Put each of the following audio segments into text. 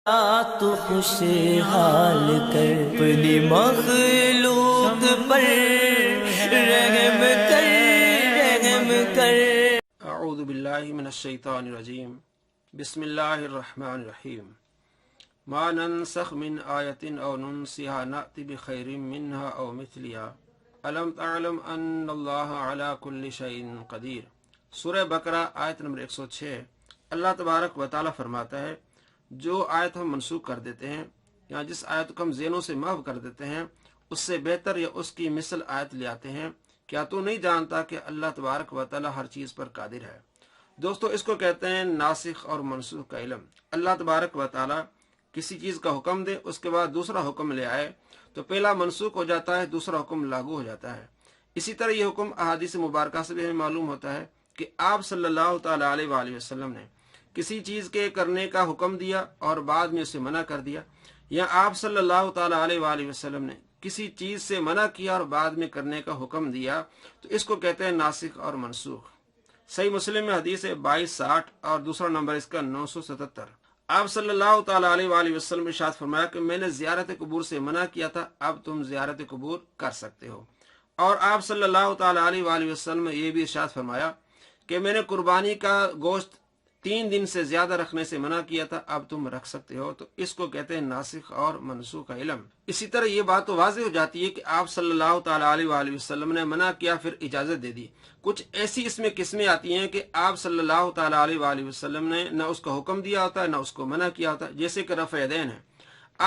تو خوشحال کر اپنی مخلوق پر رحم کر رحم کر۔ اعوذ باللہ من الشیطان الرجیم، بسم اللہ الرحمن الرحیم۔ ما ننسخ من آیت او ننسها نأت بخیر منها او مثلها الم تعلم ان اللہ علی کل شیء قدیر۔ سورہ بقرہ آیت نمبر 106۔ اللہ تبارک و تعالی فرماتا ہے، جو آیت ہم منسوخ کر دیتے ہیں یا جس آیت کو ہم ذہنوں سے محو کر دیتے ہیں اس سے بہتر یا اس کی مثل آیت لے آتے ہیں۔ کیا تو نہیں جانتا کہ اللہ تبارک و تعالی ہر چیز پر قادر ہے؟ دوستو، اس کو کہتے ہیں ناسخ اور منسوخ کا علم۔ اللہ تبارک و تعالی کسی چیز کا حکم دے، اس کے بعد دوسرا حکم لے آئے تو پہلا منسوخ ہو جاتا ہے، دوسرا حکم لاگو ہو جاتا ہے۔ اسی طرح یہ حکم احادیث مبارکہ سے بھی ہمیں معلوم ہوتا ہے کہ آپ صلی اللہ تعالی علیہ وآلہ وسلم نے کسی چیز کے کرنے کا حکم دیا اور بعد میں اسے منع کر دیا، یا آپ صلی اللہ تعالی علیہ وآلہ وسلم نے کسی چیز سے منع کیا اور بعد میں کرنے کا حکم دیا، تو اس کو کہتے ہیں ناسخ اور منسوخ۔ صحیح مسلم میں حدیث ہے 2260 اور دوسرا نمبر اس کا 977۔ آپ صلی اللہ تعالی علیہ وآلہ وسلم نے ارشاد فرمایا کہ میں نے زیارت قبور سے منع کیا تھا، اب تم زیارت قبور کر سکتے ہو۔ اور آپ صلی اللہ تعالی علیہ وآلہ وسلم نے یہ بھی ارشاد فرمایا کہ میں نے قربانی کا گوشت 3 دن سے زیادہ رکھنے سے منع کیا تھا، اب تم رکھ سکتے ہو۔ تو اس کو کہتے ہیں ناسخ اور منسوخ کا علم۔ اسی طرح یہ بات تو واضح ہو جاتی ہے کہ آپ صلی اللہ تعالی علیہ وآلہ وسلم نے منع کیا پھر اجازت دے دی۔ کچھ ایسی اس میں قسمیں آتی ہیں کہ آپ صلی اللہ تعالی علیہ وآلہ وسلم نے نہ اس کا حکم دیا ہوتا ہے نہ اس کو منع کیا ہوتا ہے، جیسے کہ رفع یدین ہے۔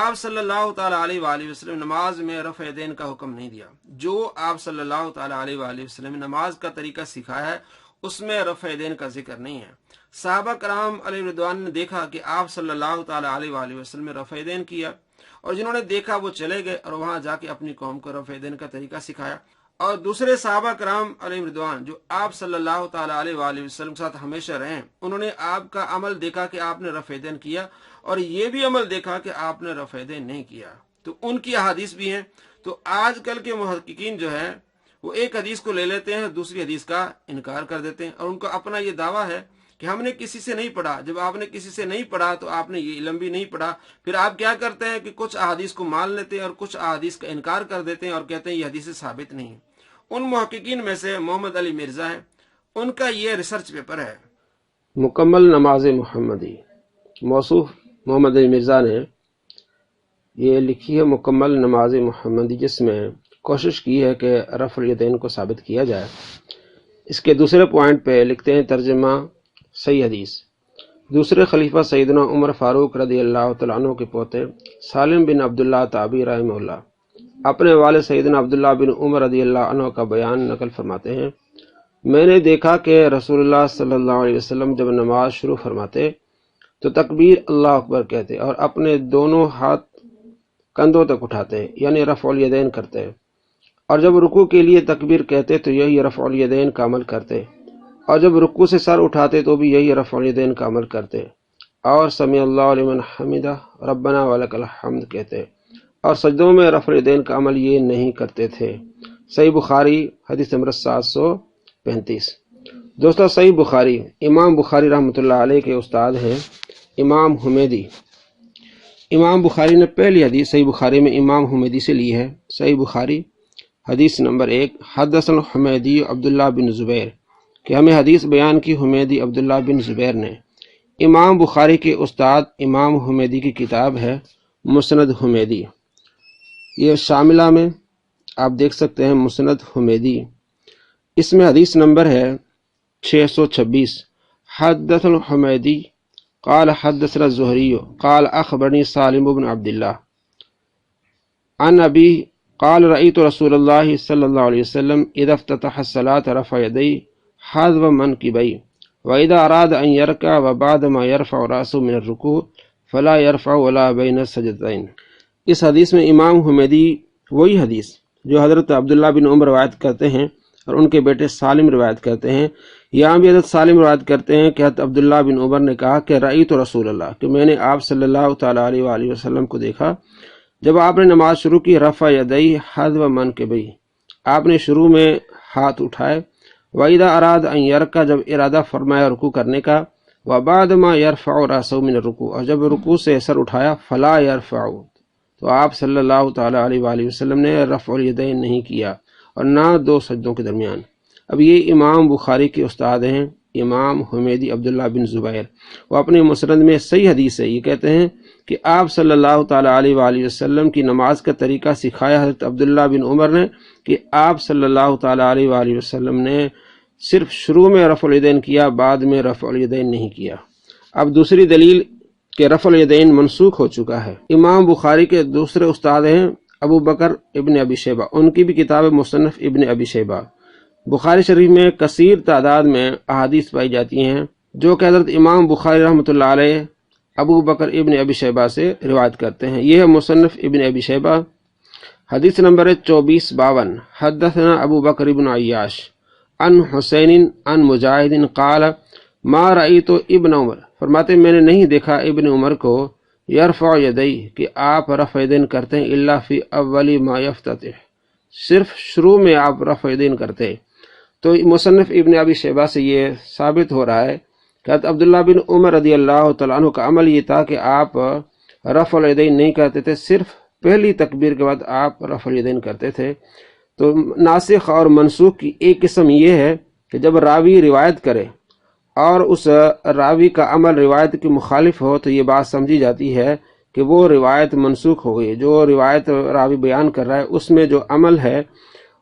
آپ صلی اللہ تعالی علیہ وآلہ وسلم نماز میں رفع یدین کا حکم نہیں دیا۔ جو آپ صلی اللہ تعالی علیہ وآلہ وسلم نے نماز کا طریقہ سکھایا ہے اس میں رفع یدین کا ذکر نہیں ہے۔ صحابہ کرام علیہ رضوان نے دیکھا کہ آپ صلی اللہ تعالی علیہ وآلہ وسلم نے رفع یدین کیا، اور جنہوں نے دیکھا وہ چلے گئے اور وہاں جا کے اپنی قوم کو رفع یدین کا طریقہ سکھایا۔ اور دوسرے صحابہ کرام علیہ رضوان جو آپ صلی اللہ تعالی علیہ وآلہ وسلم کے ساتھ ہمیشہ رہے، انہوں نے آپ کا عمل دیکھا کہ آپ نے رفع یدین کیا، اور یہ بھی عمل دیکھا کہ آپ نے رفع یدین نہیں کیا، تو ان کی احادیث بھی ہیں۔ تو آج کل کے محققین جو ہے وہ ایک حدیث کو لے لیتے ہیں، دوسری حدیث کا انکار کر دیتے ہیں، اور ان کا اپنا یہ دعویٰ ہے کہ ہم نے کسی سے نہیں پڑھا۔ جب آپ نے کسی سے نہیں پڑھا تو آپ نے یہ علم بھی نہیں پڑھا۔ پھر آپ کیا کرتے ہیں کہ کچھ احادیث کو مان لیتے ہیں اور کچھ احادیث کا انکار کر دیتے ہیں اور کہتے ہیں یہ حدیث ثابت نہیں۔ ان محققین میں سے محمد علی مرزا ہے، ان کا یہ ریسرچ پیپر ہے مکمل نماز محمدی۔ موصوف محمد علی مرزا نے یہ لکھی ہے مکمل نماز محمدی، جس میں کوشش کی ہے کہ رفع الیدین کو ثابت کیا جائے۔ اس کے دوسرے پوائنٹ پہ لکھتے ہیں ترجمہ صحیح حدیث۔ دوسرے خلیفہ سیدنا عمر فاروق رضی اللہ تعالیٰ عنہ کے پوتے سالم بن عبداللہ تابعی رحمہ اللہ اپنے والد سیدنا عبداللہ بن عمر رضی اللہ عنہ کا بیان نقل فرماتے ہیں، میں نے دیکھا کہ رسول اللہ صلی اللہ علیہ وسلم جب نماز شروع فرماتے تو تکبیر اللہ اکبر کہتے اور اپنے دونوں ہاتھ کندھوں تک اٹھاتے، یعنی رفع الیدین کرتے، اور جب رکوع کے لیے تکبیر کہتے تو یہی رفع الیدین کا عمل کرتے، اور جب رکوع سے سر اٹھاتے تو بھی یہی رفع الیدین کا عمل کرتے، اور سمیع اللہ لمن حمدہ ربنا ولک الحمد کہتے، اور سجدوں میں رفع الیدین کا عمل یہ نہیں کرتے تھے۔ صحیح بخاری حدیث نمبر 735۔ دوستو، صحیح بخاری امام بخاری رحمۃ اللہ علیہ کے استاد ہیں امام حمیدی۔ امام بخاری نے پہلی حدیث صحیح بخاری میں امام حمیدی سے لی ہے۔ صحیح بخاری حدیث نمبر 1، حدثنا حمیدی عبداللہ بن زبیر، کہ ہمیں حدیث بیان کی حمیدی عبداللہ بن زبیر نے۔ امام بخاری کے استاد امام حمیدی کی کتاب ہے مسند حمیدی، یہ شاملہ میں آپ دیکھ سکتے ہیں مسند حمیدی۔ اس میں حدیث نمبر ہے 626۔ حدثنا حمیدی قال حدثنا الزہری قال اخبرنی سالم بن عبداللہ عن ابی قال رأیت رسول اللہ صلی اللہ علیہ وسلم اذا افتتح الصلاة رفع یدیہ حذو منکبیہ وإذا أراد أن يركع وبعد ما يرفع رأسه من الركوع فلا يرفع ولا بين السجدتين۔ اس حدیث میں امام حمیدی وہی حدیث جو حضرت عبداللہ بن عمر روایت کرتے ہیں اور ان کے بیٹے سالم روایت کرتے ہیں، یہاں بھی حضرت سالم روایت کرتے ہیں کہ حضرت عبداللہ بن عمر نے کہا کہ رأیت رسول اللہ، کہ میں نے آپ صلی اللہ تعالیٰ علیہ وآلہ وسلم کو دیکھا جب آپ نے نماز شروع کی رفع یدیہ حذو منکبیہ، آپ نے شروع میں ہاتھ اٹھائے، وَإِذَا أَرَادَ أَن يَرْكَعَ، جب ارادہ فرمایا رکوع کرنے کا، وبعد ما یرفع راسہ من الرکوع، اور جب رکوع سے سر اٹھایا فلا یرفع، تو آپ صلی اللہ تعالی علیہ وآلہ وسلم نے رفع الیدین نہیں کیا اور نہ دو سجدوں کے درمیان۔ اب یہ امام بخاری کے استاد ہیں امام حمیدی عبداللہ بن زبیر، وہ اپنے مسند میں صحیح حدیث ہے، یہ کہتے ہیں کہ آپ صلی اللہ تعالی علیہ وآلہ وسلم کی نماز کا طریقہ سکھایا حضرت عبداللہ بن عمر نے، کہ آپ صلی اللہ تعالی علیہ وآلہ وسلم نے صرف شروع میں رفع الیدین کیا، بعد میں رفع الیدین نہیں کیا۔ اب دوسری دلیل کہ رفع الیدین منسوخ ہو چکا ہے، امام بخاری کے دوسرے استاد ہیں ابو بکر ابن ابی شیبہ، ان کی بھی کتاب مصنف ابن ابی شیبہ۔ بخاری شریف میں کثیر تعداد میں احادیث پائی جاتی ہیں جو کہ حضرت امام بخاری رحمۃ اللہ علیہ ابو بکر ابن ابی شیبہ سے روایت کرتے ہیں۔ یہ ہے مصنف ابن ابی شیبہ، حدیث نمبر 2452، حدثنا ابو بکر ابن عیاش عن حسین عن مجاہد قال ما رأیت ابن عمر، فرماتے میں نے نہیں دیکھا ابن عمر کو یرفع یدیہ کہ آپ رفع یدین کرتے ہیں، الا فی اول ما یفتتح، صرف شروع میں آپ رفع یدین کرتے۔ تو مصنف ابن ابی شیبہ سے یہ ثابت ہو رہا ہے کہ حضرت عبداللہ بن عمر رضی اللہ تعالیٰ عنہ کا عمل یہ تھا کہ آپ رفع الیدین نہیں کرتے تھے، صرف پہلی تکبیر کے بعد آپ رفع الیدین کرتے تھے۔ تو ناسخ اور منسوخ کی ایک قسم یہ ہے کہ جب راوی روایت کرے اور اس راوی کا عمل روایت کے مخالف ہو تو یہ بات سمجھی جاتی ہے کہ وہ روایت منسوخ ہو گئی، جو روایت راوی بیان کر رہا ہے اس میں جو عمل ہے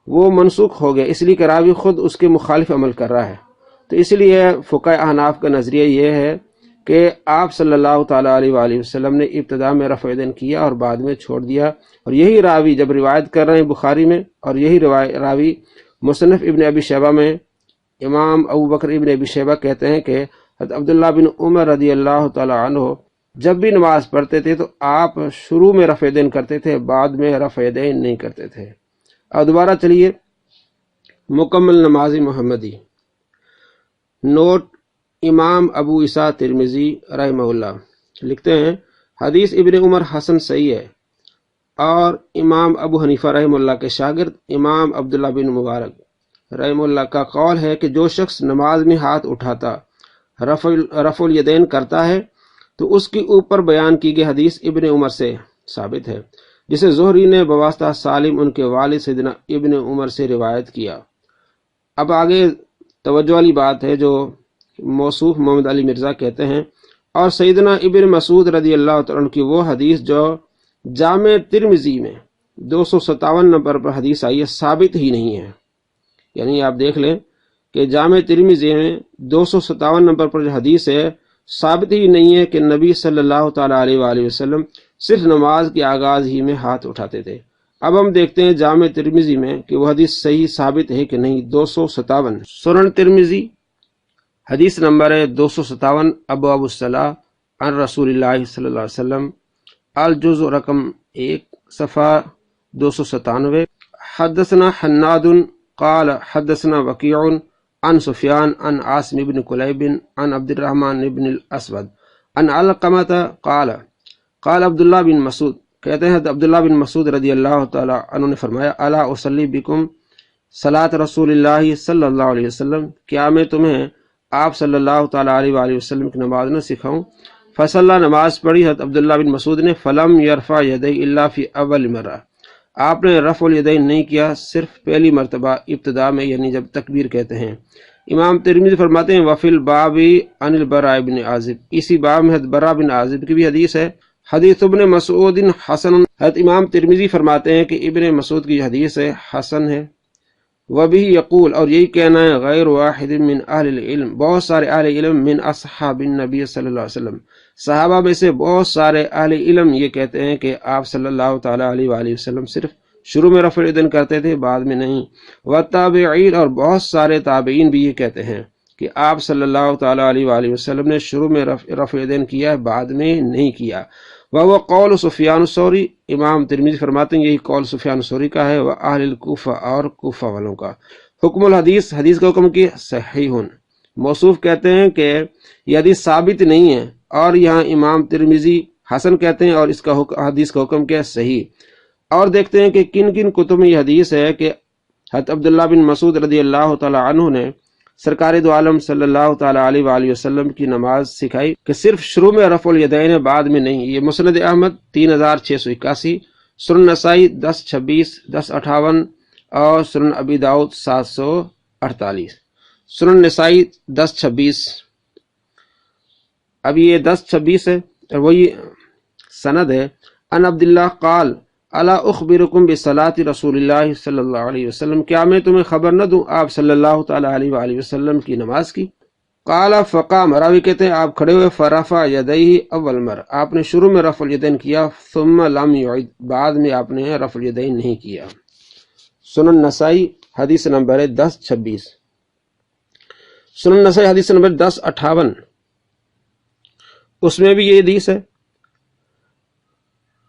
وہ منسوخ ہو گیا، اس لیے کہ راوی خود اس کے مخالف عمل کر رہا ہے۔ تو اس لیے فقہاء احناف کا نظریہ یہ ہے کہ آپ صلی اللہ تعالیٰ علیہ وآلہ وسلم نے ابتدا میں رفع یدین کیا اور بعد میں چھوڑ دیا، اور یہی راوی جب روایت کر رہے ہیں بخاری میں، اور یہی راوی مصنف ابن ابی شیبہ میں امام ابو بکر ابن ابی شیبہ کہتے ہیں کہ حضرت عبداللہ بن عمر رضی اللہ تعالیٰ عنہ جب بھی نماز پڑھتے تھے تو آپ شروع میں رفع یدین کرتے تھے، بعد میں رفع یدین نہیں کرتے تھے۔ اور دوبارہ چلیے مکمل نماز محمدی نوٹ، امام ابو عیسیٰ ترمذی رحمہ اللہ لکھتے ہیں حدیث ابن عمر حسن صحیح ہے، اور امام ابو حنیفہ رحمہ اللہ کے شاگرد امام عبداللہ بن مبارک رحمہ اللہ کا قول ہے کہ جو شخص نماز میں ہاتھ اٹھاتا رفع الیدین کرتا ہے تو اس کے اوپر بیان کی گئی حدیث ابن عمر سے ثابت ہے، جسے زہری نے بواسطہ سالم ان کے والد سیدنا ابن عمر سے روایت کیا۔ اب آگے توجہ والی بات ہے جو موصوف محمد علی مرزا کہتے ہیں، اور سیدنا ابن مسعود رضی اللہ عنہ کی وہ حدیث جو جامع ترمذی میں 257 نمبر پر حدیث آئی ہے ثابت ہی نہیں ہے۔ یعنی آپ دیکھ لیں کہ جامع ترمذی میں 257 نمبر پر جو حدیث ہے ثابت ہی نہیں ہے کہ نبی صلی اللہ تعالیٰ علیہ وآلہ وسلم صرف نماز کے آغاز ہی میں ہاتھ اٹھاتے تھے۔ اب ہم دیکھتے ہیں جامع ترمذی میں کہ وہ حدیث صحیح ثابت ہے کہ نہیں۔ 257 سنن ترمذی حدیث نمبر ہے 257، ابواب الصلاۃ عن رسول اللہ صلی اللہ علیہ وسلم، الجزء رقم 1 صفحہ 297۔ حدثنا حناد قال حدثنا وکیع عن سفیان عن عاصم بن کلیب عن عبد الرحمن بن الاسود عن علقمۃ قال قال عبداللہ بن مسعود، کہتے ہیں عبداللہ بن مسعود رضی اللہ تعالی عنہ نے فرمایا الا اصلی بکم صلاۃ رسول اللہ صلی اللہ علیہ وسلم، کیا میں تمہیں آپ صلی اللہ تعالیٰ علیہ وآلہ وسلم کی نماز نہ سکھاؤں؟ فصلی نماز پڑھی حضرت عبداللہ بن مسعود نے، فلم یرفع یدیہ الا فی اول مرہ، آپ نے رفع الیدین نہیں کیا صرف پہلی مرتبہ ابتدا میں، یعنی جب تکبیر کہتے ہیں۔ امام ترمذی فرماتے ہیں وفی الباب عن البراء بن عازب، اسی باب میں حضرت براء بن عازب کی بھی حدیث ہے۔ حدیث ابن مسعود حسن، حضرت امام ترمذی فرماتے ہیں کہ ابن مسعود کی حدیث ہے حسن ہے۔ وبہ یقول، اور یہی کہنا ہے غیر واحد من اہل العلم، بہت سارے اہل علم، من اصحاب النبی صلی اللہ علیہ وسلم، صحابہ میں سے بہت سارے اہل علم یہ کہتے ہیں کہ آپ صلی اللہ تعالیٰ علیہ وآلہ وسلم صرف شروع میں رفع الیدین کرتے تھے، بعد میں نہیں۔ والتابعین، اور بہت سارے تابعین بھی یہ کہتے ہیں کہ آپ صلی اللہ تعالیٰ علیہ وآلہ وسلم نے شروع میں رفع الیدین کیا ہے، بعد میں نہیں کیا۔ وہ قول سفیان الثوری، امام ترمذی فرماتے ہیں یہی قول سفیان الثوری کا ہے، وہ اہل الکوفہ، اور کوفہ والوں کا۔ حکم الحدیث، حدیث کا حکم کی صحیح، موصوف کہتے ہیں کہ یہ حدیث ثابت نہیں ہے، اور یہاں امام ترمذی حسن کہتے ہیں، اور اس کا حدیث کا حکم کیا ہے صحیح۔ اور دیکھتے ہیں کہ کن کن کتب میں یہ حدیث ہے کہ حضرت عبداللہ بن مسعود رضی اللہ تعالی عنہ نے سرکار دو عالم صلی اللہ تعالی علیہ وآلہ وسلم کی نماز سکھائی کہ صرف شروع میں رفع الیدین ہے، بعد میں نہیں۔ یہ مسند احمد 3681، سنن نسائی 1026، 1058 اور سنن ابی داؤد 748۔ سنن نسائی 1026، اب یہ 1026 ہے اور وہی سند ہے۔ ان عبداللہ قال الا اخبرکم بصلاۃ رسول اللہ صلی اللہ علیہ وسلم، کیا میں تمہیں خبر نہ دوں آپ صلی اللہ تعالی علیہ وآلہ وسلم کی نماز کی؟ قال فقام، راوی کہتے ہیں آپ کھڑے ہوئے، فرفع یدیہ اول مرہ، آپ نے شروع میں رفع الیدین کیا، ثم لم یعد، بعد میں آپ نے رفع الیدین نہیں کیا۔ سنن نسائی حدیث نمبر 1026۔ سنن نسائی حدیث نمبر 1058، اس میں بھی یہ حدیث ہے۔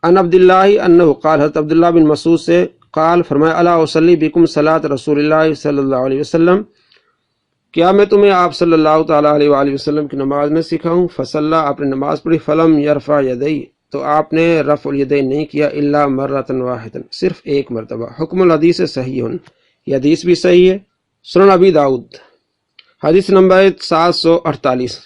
ان عبداللہ انہ قال، حضرت عبداللہ بن مسعود سے قال، فرمایا الا اصلی بکم صلاۃ رسول اللہ صلی اللہ علیہ وسلم، کیا میں تمہیں آپ صلی اللہ تعالی علیہ وآلہ وسلم کی نماز نہ سکھاؤں؟ فصلی، آپ نے نماز پڑھی، فلم یرفع یدیہ، تو آپ نے رفع الیدین نہیں کیا، الا مرۃ واحدۃ، صرف ایک مرتبہ۔ حکم الحدیث صحیح، یہ حدیث بھی صحیح ہے۔ سنن ابی داؤد حدیث نمبر 748،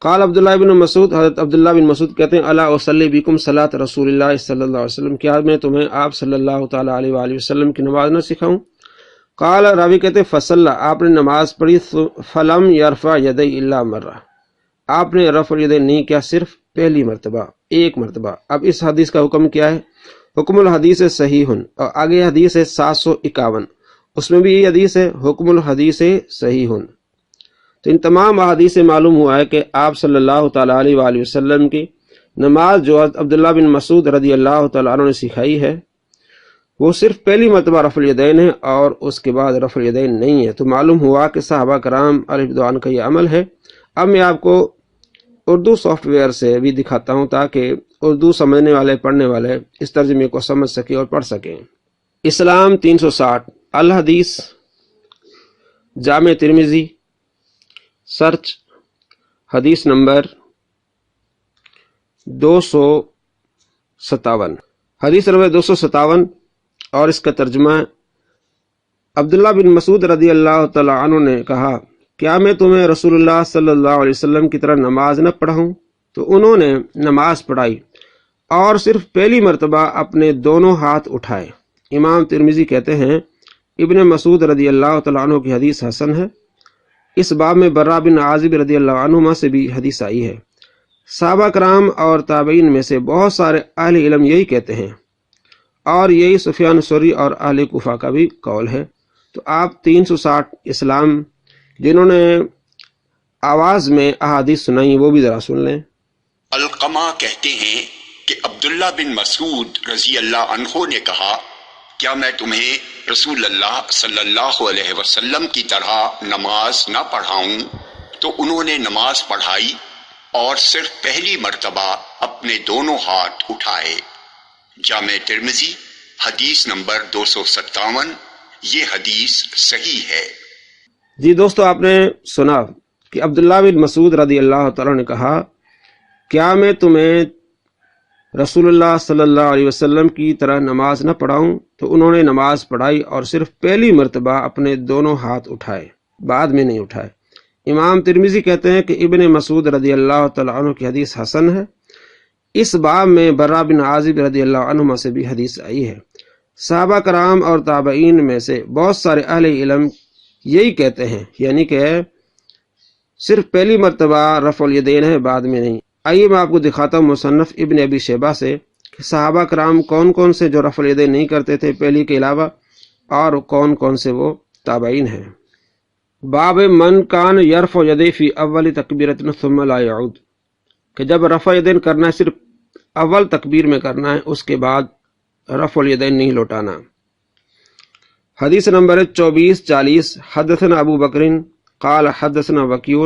قال عبداللہ بن مسعود، حضرت عبداللہ بن مسعود کہتے ہیں الا اصلی بکم صلاۃ رسول اللہ صلی اللہ علیہ وسلم، کیا میں تمہیں آپ صلی اللہ تعالی علیہ وآلہ وسلم کی نماز نہ سکھاؤں؟ قال، راوی کہتے ہیں فصلی، آپ نے نماز پڑھی، فلم یرفع یدیہ الا مرہ، آپ نے رفع الیدین نہیں کیا، صرف پہلی مرتبہ، ایک مرتبہ۔ اب اس حدیث کا حکم کیا ہے؟ حکم الحدیث صحیح، اور آگے حدیث ہے 751، اس میں بھی یہ حدیث ہے، حکم الحدیث صحیح۔ تو ان تمام احادیث سے معلوم ہوا ہے کہ آپ صلی اللہ تعالی علیہ وآلہ وسلم کی نماز جو عبداللہ بن مسعود رضی اللہ تعالیٰ عنہ نے سکھائی ہے وہ صرف پہلی مرتبہ رفع الیدین ہے اور اس کے بعد رفع الیدین نہیں ہے۔ تو معلوم ہوا کہ صحابہ کرام علیہ رضوان کا یہ عمل ہے۔ اب میں آپ کو اردو سافٹ ویئر سے بھی دکھاتا ہوں تاکہ اردو سمجھنے والے پڑھنے والے اس ترجمے کو سمجھ سکیں اور پڑھ سکیں۔ اسلام 360، الحدیث، جامع ترمذی، سرچ حدیث نمبر 257، حدیث نمبر 257، اور اس کا ترجمہ ہے عبداللہ بن مسعود رضی اللہ تعالیٰ عنہ نے کہا، کیا میں تمہیں رسول اللہ صلی اللہ علیہ وسلم کی طرح نماز نہ پڑھاؤں؟ تو انہوں نے نماز پڑھائی اور صرف پہلی مرتبہ اپنے دونوں ہاتھ اٹھائے۔ امام ترمذی کہتے ہیں ابن مسعود رضی اللہ تعالیٰ عنہ کی حدیث حسن ہے۔ اس باب میں برا بن عازب رضی اللہ عنہما سے بھی حدیث آئی ہے۔ صحابہ کرام اور تابعین میں سے بہت سارے اہل علم یہی کہتے ہیں، اور یہی سفیان ثوری اور اہل کوفہ کا بھی قول ہے۔ تو آپ 360 اسلام جنہوں نے آواز میں احادیث سنائی وہ بھی ذرا سن لیں۔ علقمہ کہتے ہیں کہ عبداللہ بن مسعود رضی اللہ عنہ نے کہا، کیا میں تمہیں رسول اللہ صلی اللہ علیہ وسلم کی طرح نماز نہ پڑھاؤں؟ تو انہوں نے نماز پڑھائی اور صرف پہلی مرتبہ اپنے دونوں ہاتھ اٹھائے۔ جامع ترمذی حدیث نمبر 257، یہ حدیث صحیح ہے۔ جی دوستو، آپ نے سنا کہ عبداللہ بن مسعود رضی اللہ تعالیٰ نے کہا، کیا میں تمہیں رسول اللہ صلی اللہ علیہ وسلم کی طرح نماز نہ پڑھاؤں؟ تو انہوں نے نماز پڑھائی اور صرف پہلی مرتبہ اپنے دونوں ہاتھ اٹھائے، بعد میں نہیں اٹھائے۔ امام ترمذی کہتے ہیں کہ ابن مسعود رضی اللہ تعالیٰ عنہ کی حدیث حسن ہے۔ اس باب میں برا بن عازب رضی اللہ عنہما سے بھی حدیث آئی ہے۔ صحابہ کرام اور تابعین میں سے بہت سارے اہل علم یہی کہتے ہیں، یعنی کہ صرف پہلی مرتبہ رفع الیدین ہے، بعد میں نہیں۔ آئیے میں آپ کو دکھاتا ہوں مصنف ابن ابی شیبہ سے کہ صحابہ کرام کون کون سے جو رفع الیدین نہیں کرتے تھے پہلی کے علاوہ، اور کون کون سے وہ تابعین ہیں۔ باب من کان یرفع یدیہ فی اول تکبیرۃ ثم لا یعود، کہ جب رفع الیدین کرنا ہے صرف اول تکبیر میں کرنا ہے، اس کے بعد رفع الیدین نہیں لوٹانا۔ حدیث نمبر 2440، حدثنا ابو بکر قال حدثنا وکیع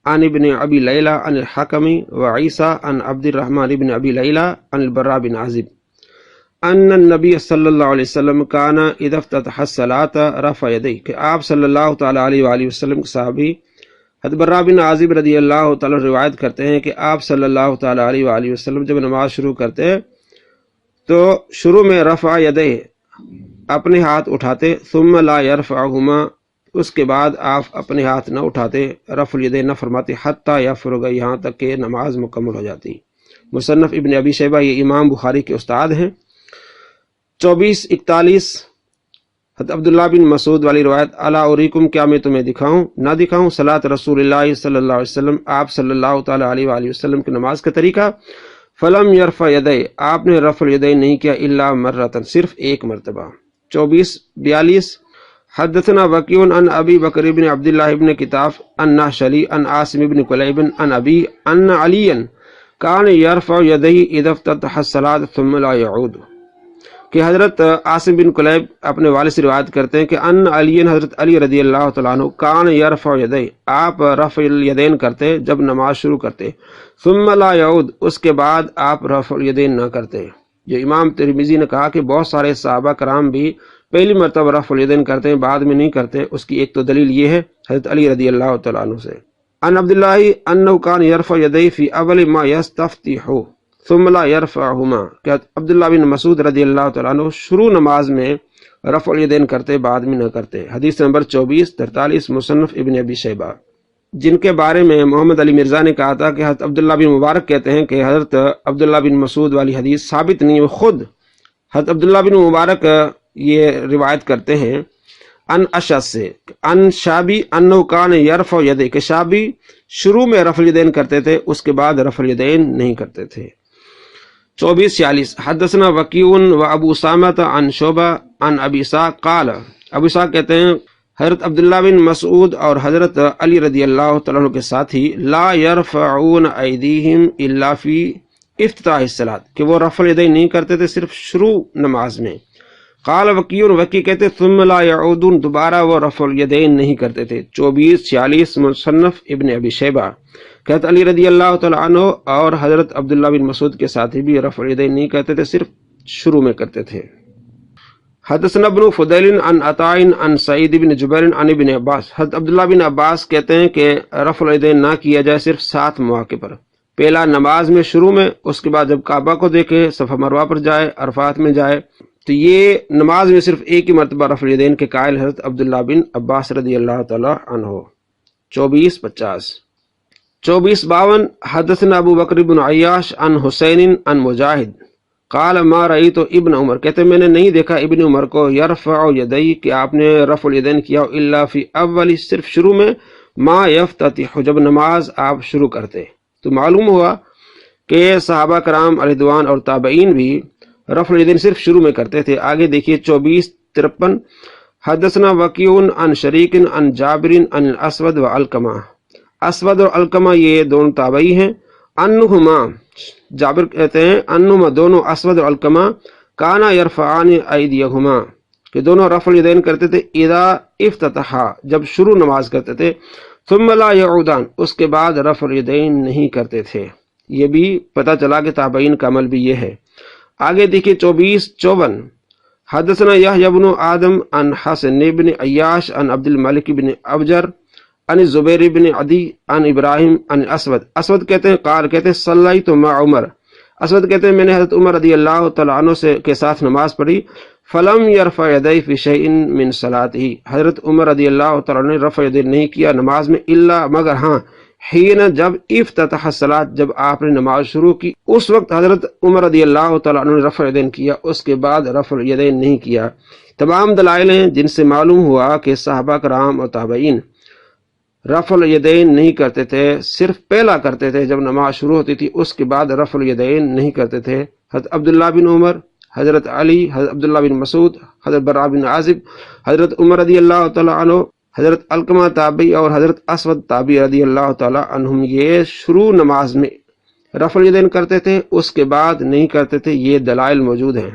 عن ابن ابی لیلى عن الحکم وعیسى عن عبد الرحمن ابن ابی لیلى عن البراء بن عازب ان النبی صلی اللہ علیہ وسلم کان اذا افتتح الصلاة رفع یدیہ، کہ آپ صلی اللہ تعالی علیہ وآلہ وسلم کے صحابی حضرت براء بن عازب رضی اللہ تعالی روایت کرتے ہیں کہ آپ صلی اللہ تعالی علیہ وآلہ وسلم جب نماز شروع کرتے ہیں تو شروع میں رفع یدیہ اپنے ہاتھ اٹھاتے، ثم لا یرفعہما، اس کے بعد آپ اپنے ہاتھ نہ اٹھاتے، رفع الیدین نہ فرماتے حتیٰ یفرغ، یہاں تک کہ نماز مکمل ہو جاتی۔ مصنف ابن ابی شیبہ، یہ امام بخاری کے استاد ہیں۔ 2441 حضرت عبداللہ بن مسعود والی روایت، الا اریکم، کیا میں تمہیں دکھاؤں نہ دکھاؤں صلاۃ رسول اللہ صلی اللہ علیہ وسلم، آپ صلی اللہ تعالیٰ علیہ وآلہ وسلم کی نماز کا طریقہ؟ فلم یرفع یدیہ، آپ نے رفع الیدین نہیں کیا، الا مرتن، صرف ایک مرتبہ۔ 2442 حدثنا وکیع عن ابی بکر بن عبداللہ بن کتاف عن نحشلی عن عاصم بن کلیب عن ابی ان علیا کان یرفع یدیہ اذا افتتح الصلاۃ ثم لا یعود، کہ حضرت عاصم بن کلیب اپنے والد سے روایت کرتے ہیں کہ ان علی، حضرت علی رضی اللہ تعالیٰ عنہ، کان یرفع یدیہ، آپ رفع الیدین کرتے جب نماز شروع کرتے، ثم لا یعود، اس کے بعد آپ رفع الیدین نہ کرتے۔ یہ امام ترمذی نے کہا کہ بہت سارے صحابہ کرام بھی پہلی مرتبہ رفع الیدین کرتے ہیں، بعد میں نہیں کرتے۔ اس کی ایک تو دلیل یہ ہے حضرت علی رضی اللہ تعالیٰ عنہ سے، ان عبداللہ انہ کان یرفع یدیہ فی اول ما یستفتح ثم لا یرفعہما، کہ عبداللہ بن مسعود رضی اللہ تعالیٰ عنہ شروع نماز میں رفع الیدین کرتے، بعد میں نہ کرتے۔ حدیث نمبر 2443 مصنف ابن ابی شیبہ، جن کے بارے میں محمد علی مرزا نے کہا تھا کہ حضرت عبداللہ بن مبارک کہتے ہیں کہ حضرت عبداللہ بن مسعود والی حدیث ثابت نہیں، وہ خود حضرت عبداللہ بن مبارک یہ روایت کرتے ہیں ان اشعث سے، ان شابی انہ کان یرفع یدیہ، کہ شابی شروع میں رفع الیدین کرتے تھے، اس کے بعد رفع الیدین نہیں کرتے تھے۔ 2446 حدثنا وکیع و ابو اسامہ عن شعبہ عن ابی اسحاق قال، ابو اسحاق کہتے ہیں حضرت عبداللہ بن مسعود اور حضرت علی رضی اللہ تعالیٰ عنہ کے ساتھی لا یرفعون ایدیہم الا فی افتتاح الصلاۃ، کہ وہ رفع الیدین نہیں کرتے تھے صرف شروع نماز میں۔ قال وکیع، وکیع کہتے ثم لا یعودون، دوبارہ وہ رفع الیدین نہیں کرتے تھے۔ 2446 مصنف ابن ابی شیبہ، کہ حضرت علی رضی اللہ تعالیٰ عنہ اور حضرت عبداللہ بن مسعود کے ساتھی بھی رفع الیدین نہیں کرتے تھے، صرف شروع میں کرتے تھے۔ حدثنا ابن فضیل عن عطاء عن سعید بن جبیر عن ابن عباس، حضرت عبداللہ بن عباس کہتے ہیں کہ رفع الیدین نہ کیا جائے صرف 7 مواقع پر، پہلا نماز میں شروع میں، اس کے بعد جب کعبہ کو دیکھے، صفا مروہ پر جائے، عرفات میں جائے، تو یہ نماز میں صرف ایک ہی مرتبہ رفع الیدین کے قائل حضرت عبداللہ بن عباس رضی اللہ تعالی عنہ۔ 2450 2452 حدثنا ابو بکر بن عیاش عن حسین عن مجاہد قال ما رأیت ابن عمر، کہتے میں نے نہیں دیکھا ابن عمر کو یرفع یدیہ، کہ آپ نے رفع الیدین کیا، الا فی اولی، صرف شروع میں، ما یفتتح، جب نماز آپ شروع کرتے۔ تو معلوم ہوا کہ صحابہ کرام رضوان اور تابعین بھی رفع الیدین صرف شروع میں کرتے تھے۔ آگے دیکھیے 2453 حدثنا وکیع عن شریک عن جابر عن الاسود و علقمہ، اسود اور علقمہ یہ دونوں تابعی ہیں، انہما، جابر کہتے ہیں انہما دونوں، اسود اور علقمہ، کانا یرفعان ایدیہما، کہ دونوں رفع الیدین کرتے تھے، اذا افتتحا، جب شروع نماز کرتے تھے، ثم لا یعودان، اس کے بعد رفع الیدین نہیں کرتے تھے۔ یہ بھی پتہ چلا کہ تابعین کا عمل بھی یہ ہے۔ آگے دیکھیے 2454 حدثنا یحییٰ بن آدم عن حسن بن عیاش عن عبد الملک بن ابجر عن زبیر بن عدی عن ابراہیم عن اسود، اسود کہتے ہیں قال، کہتے ہیں صلیت مع عمر، اسود کہتے ہیں میں نے حضرت عمر رضی اللہ تعالیٰ عنہ کے ساتھ نماز پڑھی، فلم یرفع یدیہ فی شیء من صلاتہ، حضرت عمر رضی اللہ تعالیٰ عنہ نے رفع یدین نہیں کیا نماز میں، الا مگر ہاں، حین، جب افتتح الصلاۃ، جب آپ نے نماز شروع کی، اس وقت حضرت عمر رضی اللہ تعالیٰ عنہ نے رفع یدین کیا، اس کے بعد رفع یدین نہیں کیا۔ تمام دلائل ہیں جن سے معلوم ہوا کہ صحابہ کرام اور تابعین رفع الیدین نہیں کرتے تھے، صرف پہلا کرتے تھے جب نماز شروع ہوتی تھی، اس کے بعد رفع الیدین نہیں کرتے تھے۔ حضرت عبداللہ بن عمر، حضرت علی، حضرت عبداللہ بن مسعود، حضرت براء بن عازب، حضرت عمر رضی اللہ تعالیٰ عنہ، حضرت علقمہ تابعی اور حضرت اسود تابعی رضی اللہ تعالیٰ عنہم، یہ شروع نماز میں رفع الیدین کرتے تھے، اس کے بعد نہیں کرتے تھے۔ یہ دلائل موجود ہیں۔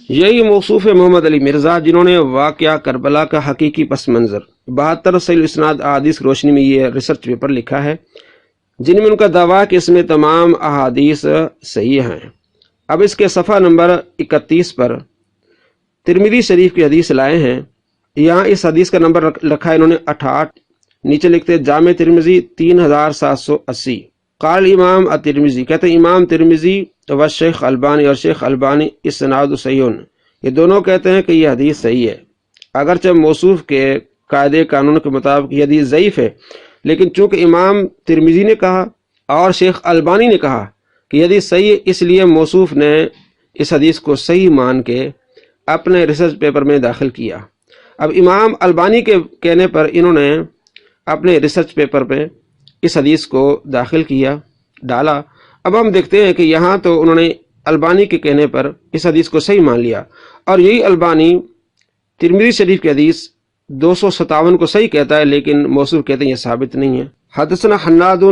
یہی موصوف محمد علی مرزا جنہوں نے واقعہ کربلا کا حقیقی پس منظر 72 صحیح اسناد احادیث کی روشنی میں یہ ریسرچ پیپر لکھا ہے، جن میں ان کا دعویٰ کہ اس میں تمام احادیث صحیح ہیں۔ اب اس کے صفحہ نمبر 31 پر ترمذی شریف کی حدیث لائے ہیں۔ یہاں اس حدیث کا نمبر رکھا ہے انہوں نے 68، نیچے لکھتے جامع ترمذی 3780۔ قال امام الترمذی، کہتے ہیں امام ترمذی و شیخ البانی، اور شیخ البانی اسناد صحیح، یہ دونوں کہتے ہیں کہ یہ حدیث صحیح ہے، اگرچہ موصوف کے قاعدے قانون کے مطابق یہ حدیث ضعیف ہے، لیکن چونکہ امام ترمذی نے کہا اور شیخ البانی نے کہا کہ یہ حدیث صحیح ہے، اس لیے موصوف نے اس حدیث کو صحیح مان کے اپنے ریسرچ پیپر میں داخل کیا۔ اب امام البانی کے کہنے پر انہوں نے اپنے ریسرچ پیپر پہ اس حدیث کو داخل کیا، ڈالا۔ اب ہم دیکھتے ہیں کہ یہاں تو انہوں نے البانی کے کہنے پر اس حدیث کو صحیح مان لیا، اور یہی البانی ترمذی شریف کی حدیث 257 کو صحیح کہتا ہے، لیکن موصوف کہتے ہیں یہ ثابت نہیں ہے۔ حدثنا حناد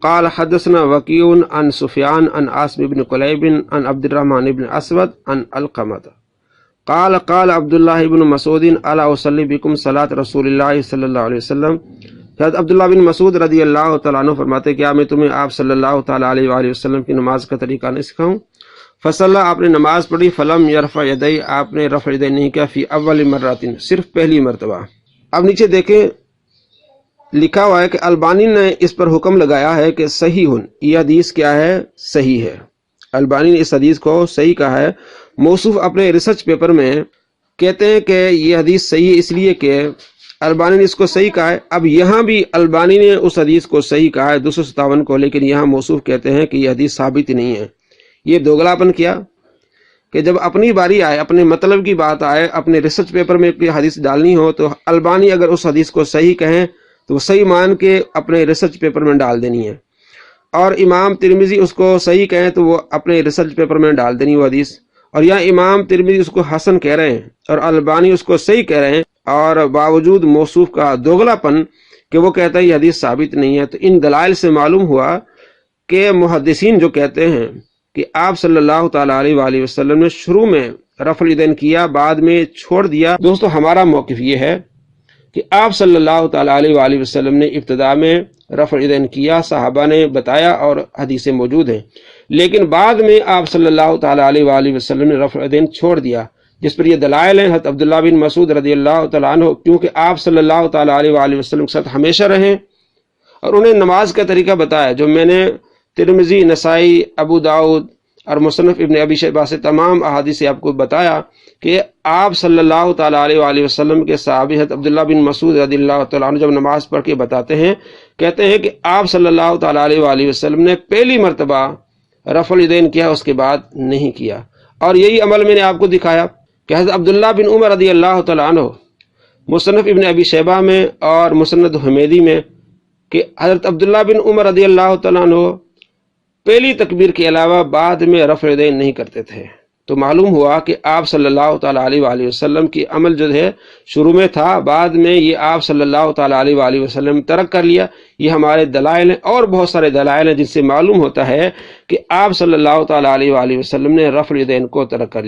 قال حدثنا وکیع عن سفیان عن عاصم بن قلیب عن عبد الرحمن بن اسود عن علقمۃ قال قال عبداللہ بن مسعود الا اصلی بکم صلاۃ رسول اللہ صلی اللہ علیہ وسلم۔ حضرت عبداللہ بن مسعود رضی اللہ تعالیٰ عنہ فرماتے کیا میں تمہیں آپ صلی اللہ تعالیٰ علیہ وآلہ وسلم کی نماز کا طریقہ نہیں سکھاؤں؟ فصلی آپ نے نماز پڑھی، فلم یرفع یدی آپ نے رفع یدین نہیں کیا، فی اول مرتين صرف پہلی مرتبہ۔ اب نیچے دیکھیں لکھا ہوا ہے کہ البانی نے اس پر حکم لگایا ہے کہ صحیح یہ حدیث کیا ہے؟ صحیح ہے۔ البانی نے اس حدیث کو صحیح کہا ہے۔ موصوف اپنے ریسرچ پیپر میں کہتے ہیں کہ یہ حدیث صحیح ہے اس لیے کہ البانی نے اس کو صحیح کہا ہے۔ اب یہاں بھی البانی نے اس حدیث کو صحیح کہا ہے 257 کو، لیکن یہاں موصوف کہتے ہیں کہ یہ حدیث ثابت نہیں ہے۔ یہ دوگلاپن کیا کہ جب اپنی باری آئے، اپنے مطلب کی بات آئے، اپنے ریسرچ پیپر میں کوئی حدیث ڈالنی ہو تو البانی اگر اس حدیث کو صحیح کہیں تو وہ صحیح مان کے اپنے ریسرچ پیپر میں ڈال دینی ہے، اور امام ترمذی اس کو صحیح کہیں تو وہ اپنے ریسرچ پیپر میں ڈال دینی وہ حدیث، اور یہاں امام ترمذی اس کو حسن کہہ رہے ہیں اور البانی اس کو صحیح کہہ رہے ہیں، اور باوجود موصوف کا دوگلاپن کہ وہ کہتا ہے یہ حدیث ثابت نہیں ہے۔ تو ان دلائل سے معلوم ہوا کہ محدثین جو کہتے ہیں کہ آپ صلی اللہ تعالیٰ علیہ وآلہ وسلم نے شروع میں رفع الیدین کیا، بعد میں چھوڑ دیا۔ دوستو ہمارا موقف یہ ہے کہ آپ صلی اللہ تعالیٰ علیہ وآلہ وسلم نے ابتدا میں رفع الیدین کیا، صحابہ نے بتایا اور حدیثیں موجود ہیں، لیکن بعد میں آپ صلی اللہ تعالیٰ علیہ وآلہ وسلم نے رفع الیدین چھوڑ دیا، جس پر یہ دلائل ہیں حضرت عبداللہ بن مسعود رضی اللہ تعالیٰ عنہ، کیونکہ آپ صلی اللہ تعالیٰ علیہ وآلہ وسلم کے ساتھ ہمیشہ رہیں اور انہیں نماز کا طریقہ بتایا، جو میں نے ترمذی، نسائی، ابو داؤد اور مصنف ابن ابی شیبہ سے تمام احادیث آپ کو بتایا کہ آپ صلی اللہ تعالیٰ علیہ وآلہ وسلم کے صحابی حضرت عبداللہ بن مسعود رضی اللہ تعالیٰ عنہ جب نماز پڑھ کے بتاتے ہیں، کہتے ہیں کہ آپ صلی اللہ تعالیٰ علیہ وآلہ وسلم نے پہلی مرتبہ رفع الیدین کیا، اس کے بعد نہیں کیا، اور یہی عمل میں نے آپ کو دکھایا کہ حضرت عبداللہ بن عمر رضی اللہ تعالیٰ عنہ مصنف ابن ابی شیبہ میں اور مسند حمیدی میں کہ حضرت عبداللہ بن عمر رضی اللہ تعالیٰ عنہ پہلی تکبیر کے علاوہ بعد میں رفع الیدین نہیں کرتے تھے۔ تو معلوم ہوا کہ آپ صلی اللہ تعالیٰ علیہ وآلہ وسلم کی عمل جو ہے شروع میں تھا، بعد میں یہ آپ صلی اللہ تعالیٰ علیہ وآلہ وسلم ترک کر لیا۔ یہ ہمارے دلائل ہیں اور بہت سارے دلائل ہیں جن سے معلوم ہوتا ہے کہ آپ صلی اللہ تعالیٰ علیہ وآلہ وسلم نے رفع الیدین کو ترک کر لیا۔